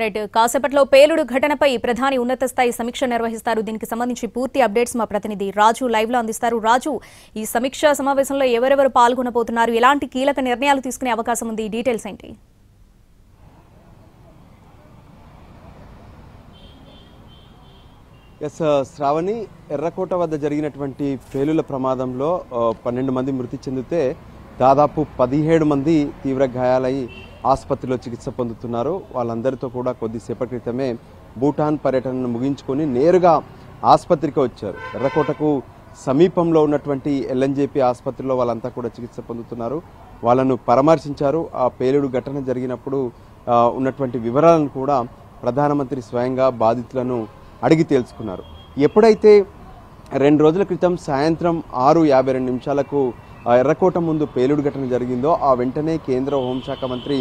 Right కాసేపట్లో పేలుడు ఘటనపై ప్రధాని ఉన్నత స్థాయి సమీక్ష నిర్వహిస్తారు. దీనికి సంబంధించి పూర్తి అప్డేట్స్ మా ప్రతినిధి రాజు లైవ్ లో అందిస్తారు. రాజు, ఈ సమీక్ష సమావేశంలో ఎవరెవరు పాల్గొనబోతున్నారు, ఎలాంటి కీలక నిర్ణయాలు తీసుకునే అవకాశం ఉంది, డీటెయిల్స్ ఏంటి? శ్రావణి, ఎర్రకోట వద్ద జరిగినటువంటి పేలుల ప్రమాదంలో 12 మంది మృతి చెందితే దాదాపు 17 మంది తీవ్ర గాయాలై ఆసుపత్రిలో చికిత్స పొందుతున్నారు. వాళ్ళందరితో కూడా కొద్దిసేపటి క్రితమే భూటాన్ పర్యటనను ముగించుకొని నేరుగా ఆసుపత్రికి వచ్చారు. ఎర్రకోటకు సమీపంలో ఉన్నటువంటి ఎల్ఎన్జేపీ ఆసుపత్రిలో వాళ్ళంతా కూడా చికిత్స పొందుతున్నారు. వాళ్ళను పరామర్శించారు. ఆ పేలుడు ఘటన జరిగినప్పుడు ఉన్నటువంటి వివరాలను కూడా ప్రధానమంత్రి స్వయంగా బాధితులను అడిగి తెలుసుకున్నారు. ఎప్పుడైతే 2 రోజుల క్రితం సాయంత్రం 6:52 ఎర్రకోట ముందు పేలుడు ఘటన జరిగిందో ఆ వెంటనే కేంద్ర హోంశాఖ మంత్రి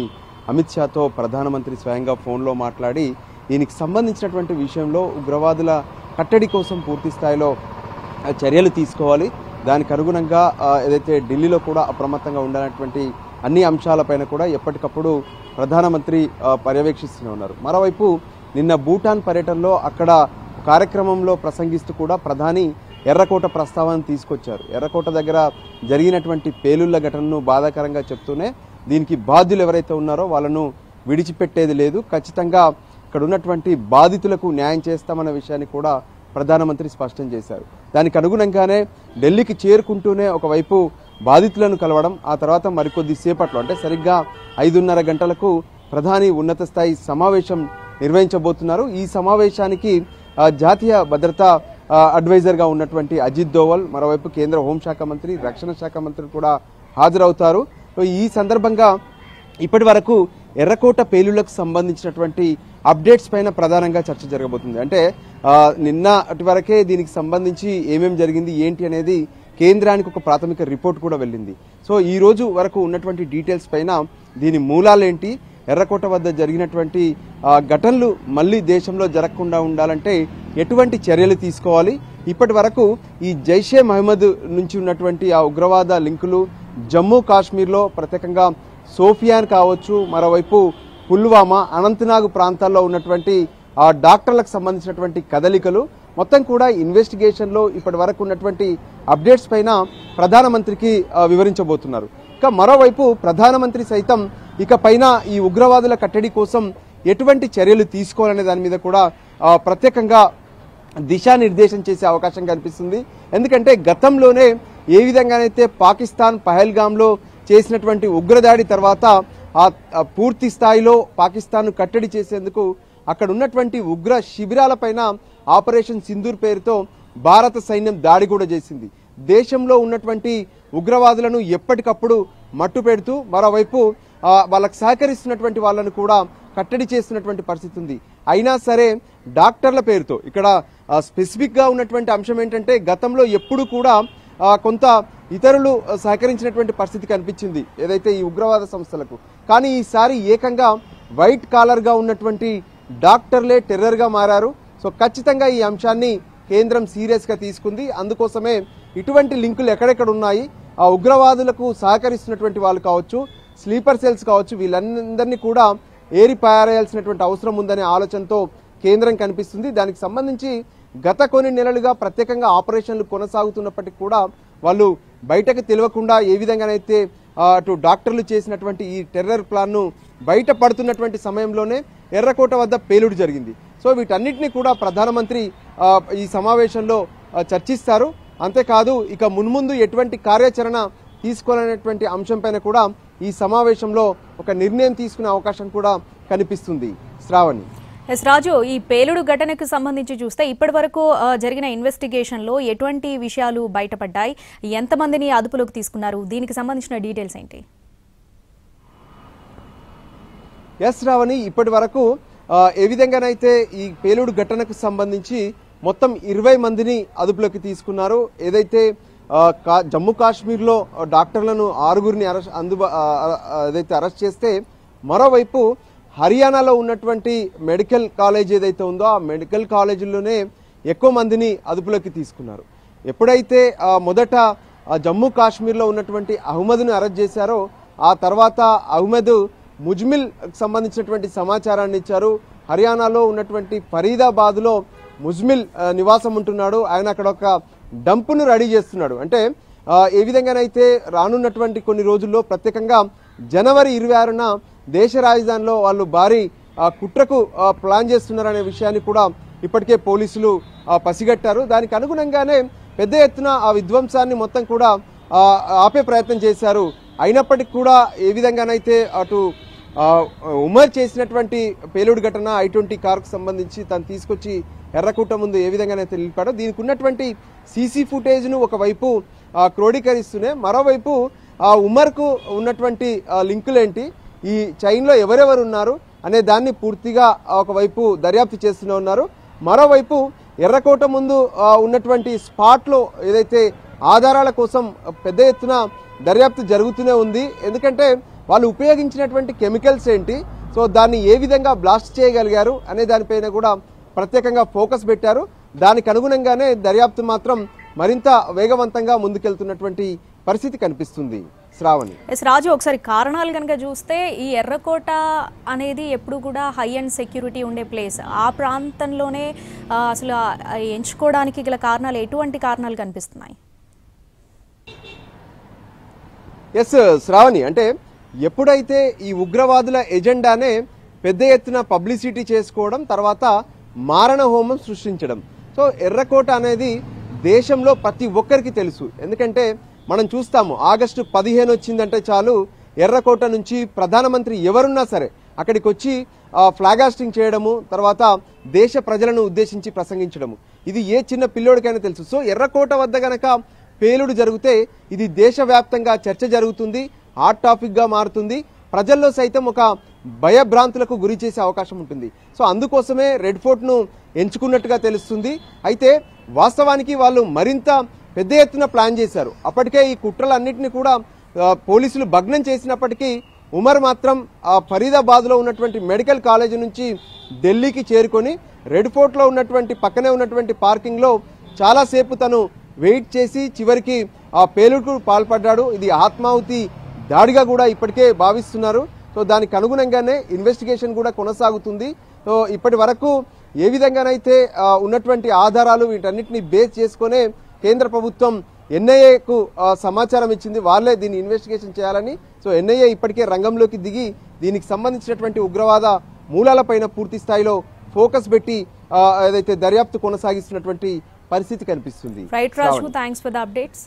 అమిత్ షాతో ప్రధానమంత్రి స్వయంగా ఫోన్లో మాట్లాడి దీనికి సంబంధించినటువంటి విషయంలో ఉగ్రవాదుల కట్టడి కోసం పూర్తి స్థాయిలో చర్యలు తీసుకోవాలి, దానికి అనుగుణంగా ఏదైతే ఢిల్లీలో కూడా అప్రమత్తంగా ఉండాలన్నటువంటి అన్ని అంశాలపైన కూడా ఎప్పటికప్పుడు ప్రధానమంత్రి పర్యవేక్షిస్తూనే ఉన్నారు. మరోవైపు నిన్న భూటాన్ పర్యటనలో అక్కడ కార్యక్రమంలో ప్రసంగిస్తూ కూడా ప్రధాని ఎర్రకోట ప్రస్తావన తీసుకొచ్చారు. ఎర్రకోట దగ్గర జరిగినటువంటి పేలుళ్ల ఘటనను బాధాకరంగా చెప్తూనే దీనికి బాధ్యులు ఎవరైతే ఉన్నారో వాళ్ళను విడిచిపెట్టేది లేదు, ఖచ్చితంగా ఇక్కడ ఉన్నటువంటి బాధితులకు న్యాయం చేస్తామన్న విషయాన్ని కూడా ప్రధానమంత్రి స్పష్టం చేశారు. దానికి అనుగుణంగానే ఢిల్లీకి చేరుకుంటూనే ఒకవైపు బాధితులను కలవడం, ఆ తర్వాత మరికొద్ది సేపట్లో అంటే సరిగ్గా 5:30 గంటలకు ప్రధాని ఉన్నత స్థాయి సమావేశం నిర్వహించబోతున్నారు. ఈ సమావేశానికి జాతీయ భద్రతా అడ్వైజర్గా ఉన్నటువంటి అజిత్ దోవల్, మరోవైపు కేంద్ర హోంశాఖ మంత్రి, రక్షణ శాఖ మంత్రి కూడా హాజరవుతారు. ఈ సందర్భంగా ఇప్పటి వరకు ఎర్రకోట పేలుళ్లకు సంబంధించినటువంటి అప్డేట్స్ పైన ప్రధానంగా చర్చ జరగబోతుంది. అంటే నిన్న అటు వరకే దీనికి సంబంధించి ఏమేమి జరిగింది ఏంటి అనేది కేంద్రానికి ఒక ప్రాథమిక రిపోర్ట్ కూడా వెళ్ళింది. సో ఈ రోజు వరకు ఉన్నటువంటి డీటెయిల్స్ పైన దీని మూలాలేంటి, ఎర్రకోట వద్ద జరిగినటువంటి ఘటనలు మళ్ళీ దేశంలో జరగకుండా ఉండాలంటే ఎటువంటి చర్యలు తీసుకోవాలి, ఇప్పటి వరకు ఈ జైషే మహమ్మద్ నుంచి ఉన్నటువంటి ఆ ఉగ్రవాద లింకులు జమ్మూ కాశ్మీర్లో ప్రత్యేకంగా సోఫియాన్ కావచ్చు, మరోవైపు పుల్వామా, అనంతనాగ్ ప్రాంతాల్లో ఉన్నటువంటి ఆ డాక్టర్లకు సంబంధించినటువంటి కదలికలు మొత్తం కూడా ఇన్వెస్టిగేషన్లో ఇప్పటి వరకు ఉన్నటువంటి అప్డేట్స్ పైన ప్రధానమంత్రికి వివరించబోతున్నారు. ఇక మరోవైపు ప్రధానమంత్రి సైతం ఇక పైన ఈ ఉగ్రవాదుల కట్టడి కోసం ఎటువంటి చర్యలు తీసుకోవాలనే దాని మీద కూడా ప్రత్యేకంగా దిశానిర్దేశం చేసే అవకాశం కనిపిస్తుంది. ఎందుకంటే గతంలోనే ఏ విధంగానైతే పాకిస్తాన్ పహల్గామ్లో చేసినటువంటి ఉగ్రదాడి తర్వాత ఆ పూర్తి స్థాయిలో పాకిస్తాన్ను కట్టడి చేసేందుకు అక్కడ ఉన్నటువంటి ఉగ్ర శిబిరాలపైన ఆపరేషన్ సింధూర్ పేరుతో భారత సైన్యం దాడి కూడా చేసింది. దేశంలో ఉన్నటువంటి ఉగ్రవాదులను ఎప్పటికప్పుడు మట్టు పెడుతూ మరోవైపు వాళ్ళకు సహకరిస్తున్నటువంటి వాళ్ళను కూడా కట్టడి చేస్తున్నటువంటి పరిస్థితి ఉంది. అయినా సరే డాక్టర్ల పేరుతో ఇక్కడ స్పెసిఫిక్గా ఉన్నటువంటి అంశం ఏంటంటే గతంలో ఎప్పుడు కూడా కొంత ఇతరులు సహకరించినటువంటి పరిస్థితి కనిపించింది ఏదైతే ఈ ఉగ్రవాద సంస్థలకు. కానీ ఈసారి ఏకంగా వైట్ కాలర్గా ఉన్నటువంటి డాక్టర్లే టెర్రర్గా మారారు. సో ఖచ్చితంగా ఈ అంశాన్ని కేంద్రం సీరియస్గా తీసుకుంది. అందుకోసమే ఇటువంటి లింకులు ఎక్కడెక్కడ ఉన్నాయి, ఆ ఉగ్రవాదులకు సహకరిస్తున్నటువంటి వాళ్ళు కావచ్చు, స్లీపర్ సెల్స్ కావచ్చు, వీళ్ళందరినీ కూడా ఏరి పారేయాల్సినటువంటి అవసరం ఉందనే ఆలోచనతో కేంద్రం కనిపిస్తుంది. దానికి సంబంధించి గత కొన్ని నెలలుగా ప్రత్యేకంగా ఆపరేషన్లు కొనసాగుతున్నప్పటికీ కూడా వాళ్ళు బయటకు తెలియకుండా ఏ విధంగానైతే అటు డాక్టర్లు చేసినటువంటి ఈ టెర్రర్ ప్లాన్ను బయట పడుతున్నటువంటి సమయంలోనే ఎర్రకోట వద్ద పేలుడు జరిగింది. సో వీటన్నిటిని కూడా ప్రధానమంత్రి ఈ సమావేశంలో చర్చిస్తారు. అంతేకాదు ఇక మున్ముందు ఎటువంటి కార్యాచరణ తీసుకోవాలనేటువంటి అంశంపైన కూడా ఈ సమావేశంలో ఒక నిర్ణయం తీసుకునే అవకాశం కూడా కనిపిస్తుంది. శ్రావణి. ఎస్ రాజు, ఈ పేలుడు ఘటనకు సంబంధించి చూస్తే ఇప్పటి వరకు జరిగిన ఇన్వెస్టిగేషన్లో ఎటువంటి విషయాలు బయటపడ్డాయి, ఎంతమందిని అదుపులోకి తీసుకున్నారు, దీనికి సంబంధించిన డీటెయిల్స్ ఏంటి? ఎస్ శ్రావణి, ఇప్పటి వరకు ఏ విధంగానైతే ఈ పేలుడు ఘటనకు సంబంధించి మొత్తం 20 మందిని అదుపులోకి తీసుకున్నారు. ఏదైతే జమ్మూ కాశ్మీర్లో డాక్టర్లను 6గురిని ఏదైతే అరెస్ట్ చేస్తే మరోవైపు హర్యానాలో ఉన్నటువంటి మెడికల్ కాలేజ్ ఏదైతే ఉందో ఆ మెడికల్ కాలేజీల్లోనే ఎక్కువ మందిని అదుపులోకి తీసుకున్నారు. ఎప్పుడైతే మొదట జమ్మూ కాశ్మీర్లో ఉన్నటువంటి అహ్మద్ను అరెస్ట్ చేశారో ఆ తర్వాత అహ్మద్ ముజ్మిల్ సంబంధించినటువంటి సమాచారాన్ని ఇచ్చారు. హర్యానాలో ఉన్నటువంటి ఫరీదాబాద్లో ముజ్మిల్ నివాసం ఉంటున్నాడు. ఆయన అక్కడ ఒక డంపును రెడీ చేస్తున్నాడు. అంటే ఏ విధంగానైతే రానున్నటువంటి కొన్ని రోజుల్లో ప్రత్యేకంగా జనవరి 26న దేశ రాజధానిలో వాళ్ళు భారీ కుట్రకు ప్లాన్ చేస్తున్నారనే విషయాన్ని కూడా ఇప్పటికే పోలీసులు పసిగట్టారు. దానికి అనుగుణంగానే పెద్ద ఎత్తున ఆ విధ్వంసాన్ని మొత్తం కూడా ఆపే ప్రయత్నం చేశారు. అయినప్పటికీ కూడా ఏ విధంగానైతే అటు ఉమర్ చేసినటువంటి పేలుడు ఘటన I-20 కారుకు సంబంధించి తను తీసుకొచ్చి ఎర్రకోట ముందు ఏ విధంగానైతే నిలిపాడో దీనికి ఉన్నటువంటి సీసీ ఫుటేజ్ను ఒకవైపు క్రోడీకరిస్తూనే మరోవైపు ఉమర్కు ఉన్నటువంటి లింకులేంటి, ఈ చైన్లో ఎవరెవరు ఉన్నారు అనే దాన్ని పూర్తిగా ఒకవైపు దర్యాప్తు చేస్తూనే ఉన్నారు. మరోవైపు ఎర్రకోట ముందు ఉన్నటువంటి స్పాట్లో ఏదైతే ఆధారాల కోసం పెద్ద ఎత్తున దర్యాప్తు జరుగుతూనే ఉంది. ఎందుకంటే వాళ్ళు ఉపయోగించినటువంటి కెమికల్స్ ఏంటి, సో దాన్ని ఏ విధంగా బ్లాస్ట్ చేయగలిగారు అనే దానిపైన కూడా ప్రత్యేకంగా ఫోకస్ పెట్టారు. దానికి అనుగుణంగానే దర్యాప్తు మాత్రం మరింత వేగవంతంగా ముందుకెళ్తున్నటువంటి పరిస్థితి కనిపిస్తుంది. శ్రావణి. రాజు, ఒకసారి కారణాలు కనుక చూస్తే ఈ ఎర్రకోట అనేది ఎప్పుడు కూడా హై అండ్ సెక్యూరిటీ ఉండే ప్లేస్. ఆ ప్రాంతంలోనే అసలు ఎంచుకోవడానికి గల కారణాలు ఎటువంటి కారణాలు కనిపిస్తున్నాయి? ఎస్ శ్రావణి, అంటే ఎప్పుడైతే ఈ ఉగ్రవాదుల ఎజెండానే పెద్ద ఎత్తున పబ్లిసిటీ చేసుకోవడం, తర్వాత మారణ హోమం సృష్టించడం. సో ఎర్రకోట అనేది దేశంలో ప్రతి ఒక్కరికి తెలుసు. ఎందుకంటే మనం చూస్తాము ఆగస్టు 15 వచ్చిందంటే చాలు ఎర్రకోట నుంచి ప్రధానమంత్రి ఎవరున్నా సరే అక్కడికి వచ్చి ఫ్లాగ్ హాస్టింగ్ చేయడము, తర్వాత దేశ ప్రజలను ఉద్దేశించి ప్రసంగించడము, ఇది ఏ చిన్న పిల్లోడికైనా తెలుసు. సో ఎర్రకోట వద్ద గనక పేలుడు జరిగితే ఇది దేశవ్యాప్తంగా చర్చ జరుగుతుంది, హాట్ టాపిక్ గా మారుతుంది, ప్రజల్లో సైతం ఒక భయభ్రాంతులకు గురి చేసే అవకాశం ఉంటుంది. సో అందుకోసమే రెడ్ ఫోర్ట్ను ఎంచుకున్నట్టుగా తెలుస్తుంది. అయితే వాస్తవానికి వాళ్ళు మరింత పెద్ద ఎత్తున ప్లాన్ చేశారు. అప్పటికే ఈ కుట్రలన్నింటినీ కూడా పోలీసులు భగ్నం చేసినప్పటికీ ఉమర్ మాత్రం ఫరీదాబాద్లో ఉన్నటువంటి మెడికల్ కాలేజీ నుంచి ఢిల్లీకి చేరుకొని రెడ్ ఫోర్ట్లో ఉన్నటువంటి పక్కనే ఉన్నటువంటి పార్కింగ్లో చాలాసేపు తను వెయిట్ చేసి చివరికి ఆ పేలుడుకు పాల్పడ్డాడు. ఇది ఆత్మాహుతి దాడిగా కూడా ఇప్పటికే భావిస్తున్నారు. సో దానికి అనుగుణంగానే ఇన్వెస్టిగేషన్ కూడా కొనసాగుతుంది. సో ఇప్పటి వరకు ఏ విధంగానైతే ఉన్నటువంటి ఆధారాలు వీటన్నిటిని బేస్ చేసుకునే కేంద్ర ప్రభుత్వం ఎన్ఐఏకు సమాచారం ఇచ్చింది, వాళ్ళే దీన్ని ఇన్వెస్టిగేషన్ చేయాలని. సో ఎన్ఐఏ ఇప్పటికే రంగంలోకి దిగి దీనికి సంబంధించినటువంటి ఉగ్రవాద మూలాలపైన పూర్తి స్థాయిలో ఫోకస్ పెట్టి ఏదైతే దర్యాప్తు కొనసాగిస్తున్నటువంటి పరిస్థితి కనిపిస్తుంది. Right Raju, thanks for the updates.